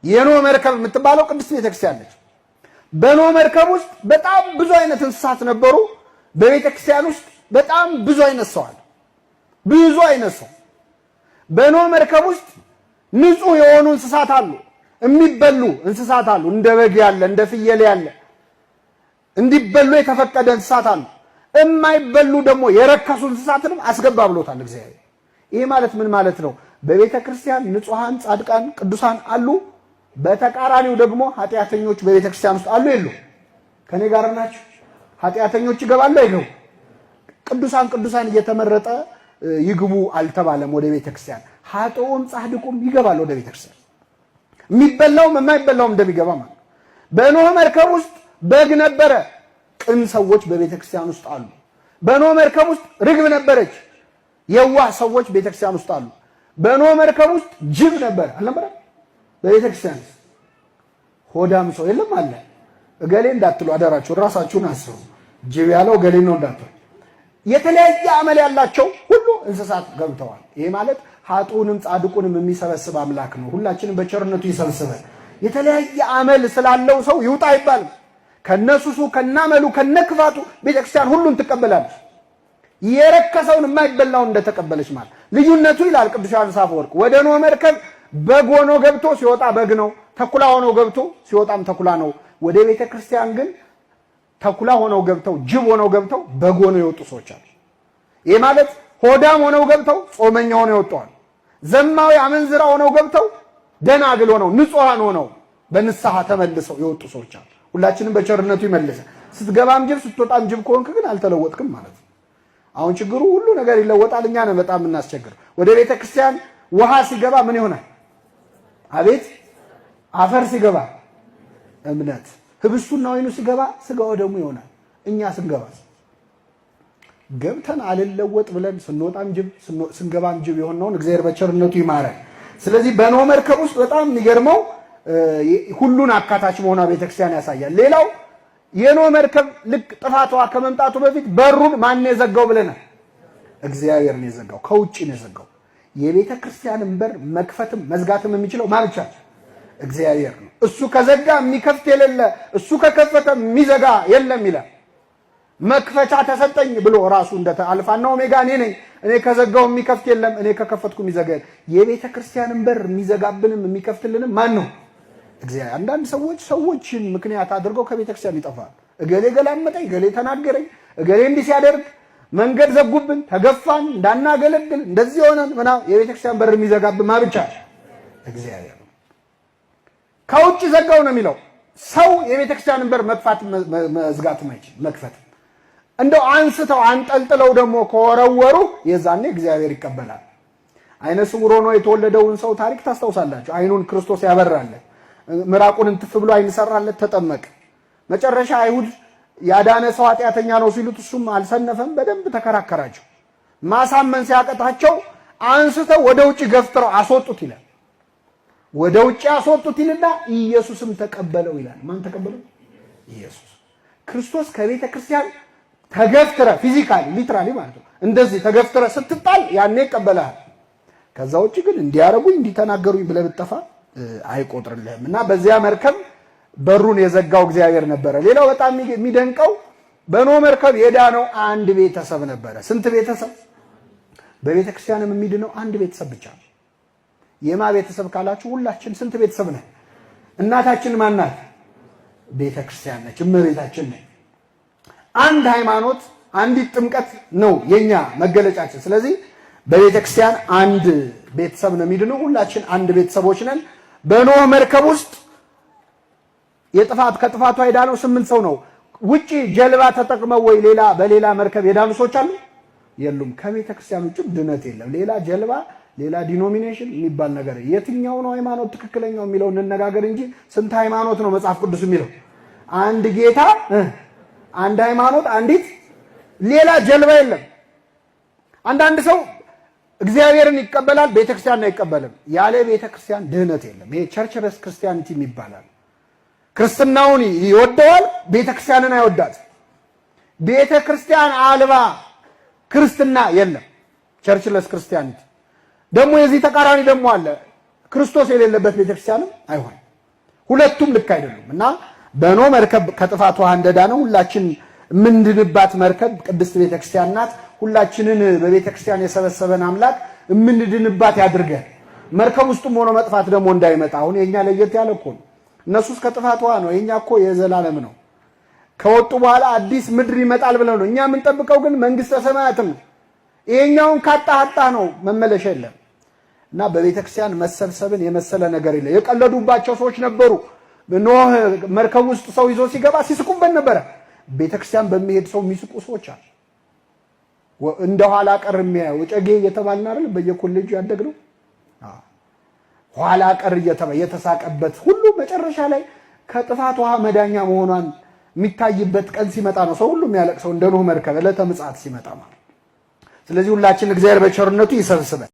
የኖህ መርከብ የምትባለው ቅድስት ቤተክርስቲያን ነች። በኖህ መርከብ ውስጥ በጣም ብዙ አይነት እንስሳት ነበሩ። በቤተክርስቲያን ውስጥ በጣም ብዙ አይነት ሰው አለ። ብዙ አይነት ሰው በኖህ መርከብ ውስጥ ንጹህ የሆኑ እንስሳት አሉ፣ የሚበሉ እንስሳት አሉ። እንደ በግ ያለ እንደ ፍየል ያለ እንዲበሉ የተፈቀደ እንስሳት አሉ። የማይበሉ ደግሞ የረከሱ እንስሳትንም አስገባ ብሎታል እግዚአብሔር። ይሄ ማለት ምን ማለት ነው? በቤተ ክርስቲያን ንጹሃን ጻድቃን ቅዱሳን አሉ። በተቃራኒው ደግሞ ኃጢአተኞች በቤተ ክርስቲያን ውስጥ አሉ የሉ? ከኔ ጋር ናችሁ? ኃጢአተኞች ይገባሉ አይገቡ? ቅዱሳን እየተመረጠ ይግቡ አልተባለም ወደ ቤተ ክርስቲያን። ኃጥኡም ጻድቁም ይገባል ወደ ቤተ ክርስቲያን። የሚበላውም የማይበላውም እንደሚገባ ማለት። በኖህ መርከብ ውስጥ በግ ነበረ። ቅን ሰዎች በቤተ ክርስቲያን ውስጥ አሉ። በኖህ መርከብ ውስጥ ርግብ ነበረች። የዋህ ሰዎች ቤተ ክርስቲያን ውስጥ አሉ። በኖህ መርከብ ውስጥ ጅብ ነበር አልነበረ? በቤተ ክርስቲያን ሆዳም ሰው የለም አለ። እገሌ እንዳትሉ አደራችሁ፣ ራሳችሁን አስቡ። ጅብ ያለው እገሌ ነው እንዳትሉ። የተለያየ አመል ያላቸው ሁሉ እንስሳት ገብተዋል። ይሄ ማለት ኃጥኡንም ጻድቁንም የሚሰበስብ አምላክ ነው። ሁላችንም በቸርነቱ ይሰብስበን። የተለያየ አመል ስላለው ሰው ይውጣ አይባልም። ከነሱሱ ከናመሉ ከነክፋቱ ቤተክርስቲያን ሁሉን ትቀበላለች። የረከሰውን የማይበላውን እንደተቀበለች ማለት ልዩነቱ ይላል ቅዱስ ዮሐንስ አፈወርቅ። ወደ ኖህ መርከብ በግ ሆኖ ገብቶ ሲወጣ በግ ነው። ተኩላ ሆኖ ገብቶ ሲወጣም ተኩላ ነው። ወደ ቤተክርስቲያን ግን ተኩላ ሆነው ገብተው ጅብ ሆነው ገብተው በግ ሆነው የወጡ ሰዎች አሉ። ይሄ ማለት ሆዳም ሆነው ገብተው ጾመኛ ሆነው ይወጣሉ። ዘማዊ አመንዝራ ሆነው ገብተው ደናግል ሆነው ንጹሃን ሆነው በንስሐ ተመልሰው የወጡ ሰዎች አሉ። ሁላችንም በቸርነቱ ይመልሰን። ስትገባም ጅብ ስትወጣም ጅብ ከሆንክ ግን አልተለወጥክም ማለት ነው። አሁን ችግሩ ሁሉ ነገር ይለወጣል። እኛ ነን በጣም እናስቸግር። ወደ ቤተ ክርስቲያን ውሃ ሲገባ ምን ይሆናል? አቤት አፈር ሲገባ እምነት፣ ህብስቱና ወይኑ ሲገባ ስጋው ደግሞ ይሆናል። እኛ ስንገባ ገብተን አልለወጥ ብለን ስንወጣም ጅብ ስንገባም ጅብ የሆነውን እግዚአብሔር በቸርነቱ ይማረን። ስለዚህ በኖህ መርከብ ውስጥ በጣም የሚገርመው ሁሉን አካታች መሆኗ ቤተክርስቲያን ያሳያል። ሌላው የኖህ መርከብ ልክ ጥፋቷ ከመምጣቱ በፊት በሩን ማን የዘጋው ብለናል? እግዚአብሔር ነው የዘጋው። ከውጭ ነው የዘጋው። የቤተ ክርስቲያንን በር መክፈትም መዝጋትም የሚችለው ማን ብቻ? እግዚአብሔር ነው። እሱ ከዘጋ የሚከፍት የሌለ፣ እሱ ከከፈተ የሚዘጋ የለም ይላል። መክፈቻ ተሰጠኝ ብሎ ራሱ እንደ አልፋና ኦሜጋ እኔ ነኝ፣ እኔ ከዘጋው የሚከፍት የለም፣ እኔ ከከፈትኩ የሚዘጋ የለም። የቤተ ክርስቲያንን በር የሚዘጋብንም የሚከፍትልንም ማን ነው? እግዚአብሔር። አንዳንድ ሰዎችን ምክንያት አድርገው ከቤተ ክርስቲያን ይጠፋሉ። እገሌ ገላመጠኝ፣ እገሌ ተናገረኝ፣ እገሌ እንዲህ ሲያደርግ መንገድ ዘጉብን፣ ተገፋን፣ እንዳናገለግል እንደዚህ ሆነን ምናምን። የቤተ ክርስቲያን በር የሚዘጋብን ማን ብቻ? እግዚአብሔር ነው። ከውጭ ዘጋው ነው የሚለው። ሰው የቤተ ክርስቲያንን በር መክፋት መዝጋት ማይችል መክፈት እንደው አንስተው አንጠልጥለው ደግሞ ከወረወሩ የዛኔ እግዚአብሔር ይቀበላል። አይነ ስውር ሆኖ የተወለደውን ሰው ታሪክ ታስታውሳላችሁ። አይኑን ክርስቶስ ያበራለት፣ ምራቁን እንትፍ ብሎ አይን ሰራለት፣ ተጠመቀ። መጨረሻ አይሁድ ያዳነ ሰው ኃጢአተኛ ነው ሲሉት እሱም አልሰነፈም። በደንብ ተከራከራቸው። ማሳመን ሲያቀታቸው አንስተው ወደ ውጭ ገፍትረው አስወጡት ይላል። ወደ ውጭ አስወጡት ይልና ኢየሱስም ተቀበለው ይላል። ማን ተቀበለው? ኢየሱስ ክርስቶስ። ከቤተ ክርስቲያን ተገፍትረ ፊዚካሊ ሊትራሊ ማለት ነው እንደዚህ ተገፍትረ ስትጣል ያኔ ይቀበላል። ከዛ ውጭ ግን እንዲያረጉኝ እንዲተናገሩኝ ብለህ ብትጠፋ አይቆጥርልህም። እና በዚያ መርከብ በሩን የዘጋው እግዚአብሔር ነበረ። ሌላው በጣም የሚደንቀው በኖህ መርከብ የዳነው አንድ ቤተሰብ ነበረ። ስንት ቤተሰብ? በቤተ ክርስቲያንም የሚድነው አንድ ቤተሰብ ብቻ ነው። የማ ቤተሰብ ካላችሁ ሁላችን ስንት ቤተሰብ ነን? እናታችን ማን ናት? ቤተ ክርስቲያን ነች፣ እመቤታችን ነች። አንድ ሃይማኖት፣ አንዲት ጥምቀት ነው የኛ መገለጫችን። ስለዚህ በቤተ ክርስቲያን አንድ ቤተሰብ ነው የሚድነው። ሁላችን አንድ ቤተሰቦች ነን። በኖህ መርከብ ውስጥ ከጥፋቱ የዳነው 8 ሰው ነው። ውጪ ጀልባ ተጠቅመው ወይ በሌላ መርከብ የዳኑ ሰዎች አሉ? የሉም። ከቤተ ክርስቲያን ውጭ ድነት የለም። ሌላ ጀልባ፣ ሌላ ዲኖሚኔሽን የሚባል ነገር የትኛው ነው ሃይማኖት ትክክለኛው የሚለው እንነጋገር እንጂ ስንት ሃይማኖት ነው መጽሐፍ ቅዱስ የሚለው? አንድ ጌታ፣ አንድ ሃይማኖት፣ አንዲት ሌላ ጀልባ የለም። አንዳንድ ሰው እግዚአብሔርን ይቀበላል፣ ቤተክርስቲያን አይቀበልም። ያለ ቤተክርስቲያን ድህነት የለም። ይሄ ቸርችለስ ክርስቲያኒቲ ይባላል። ክርስትናውን ይወደዋል፣ ቤተክርስቲያንን አይወዳት። ቤተክርስቲያን አልባ ክርስትና የለም። ቸርችለስ ክርስቲያኒቲ ደግሞ የዚህ ተቃራኒ ደግሞ አለ። ክርስቶስ የሌለበት ቤተክርስቲያንም አይሆንም። ሁለቱም ልክ አይደሉም እና በኖህ መርከብ ከጥፋት ውሃ እንደዳነው ሁላችን የምንድንባት መርከብ ቅድስት ቤተክርስቲያን ናት። ሁላችንን በቤተክርስቲያን የሰበሰበን አምላክ የምንድንባት ያድርገን። መርከብ ውስጥም ሆኖ መጥፋት ደግሞ እንዳይመጣ። አሁን የኛ ለየት ያለ እኮ ነው። እነሱስ ከጥፋት ውሃ ነው፣ የኛ እኮ የዘላለም ነው። ከወጡ በኋላ አዲስ ምድር ይመጣል ብለው ነው። እኛ የምንጠብቀው ግን መንግስተ ሰማያትን ነው። ይሄኛውን ካጣ ነው መመለሻ የለም እና በቤተክርስቲያን መሰብሰብን የመሰለ ነገር የለም። የቀለዱባቸው ሰዎች ነበሩ። ኖህ መርከብ ውስጥ ሰው ይዞ ሲገባ ሲስቁበት ነበረ። ቤተክርስቲያን በሚሄድ ሰው የሚስቁ ሰዎች አሉ። እንደ ኋላ ቀር የሚያዩ ጨጌ እየተባልን አይደል በየኮሌጁ ያደግነው። ኋላ ቀር የተሳቀበት ሁሉ መጨረሻ ላይ ከጥፋት ውሃ መዳኛ መሆኗን የሚታይበት ቀን ሲመጣ ነው ሰው ሁሉ የሚያለቅሰው እንደ ኖህ መርከብ ዕለተ ምጽአት ሲመጣ ማለት። ስለዚህ ሁላችን እግዚአብሔር በቸርነቱ ይሰብስበን።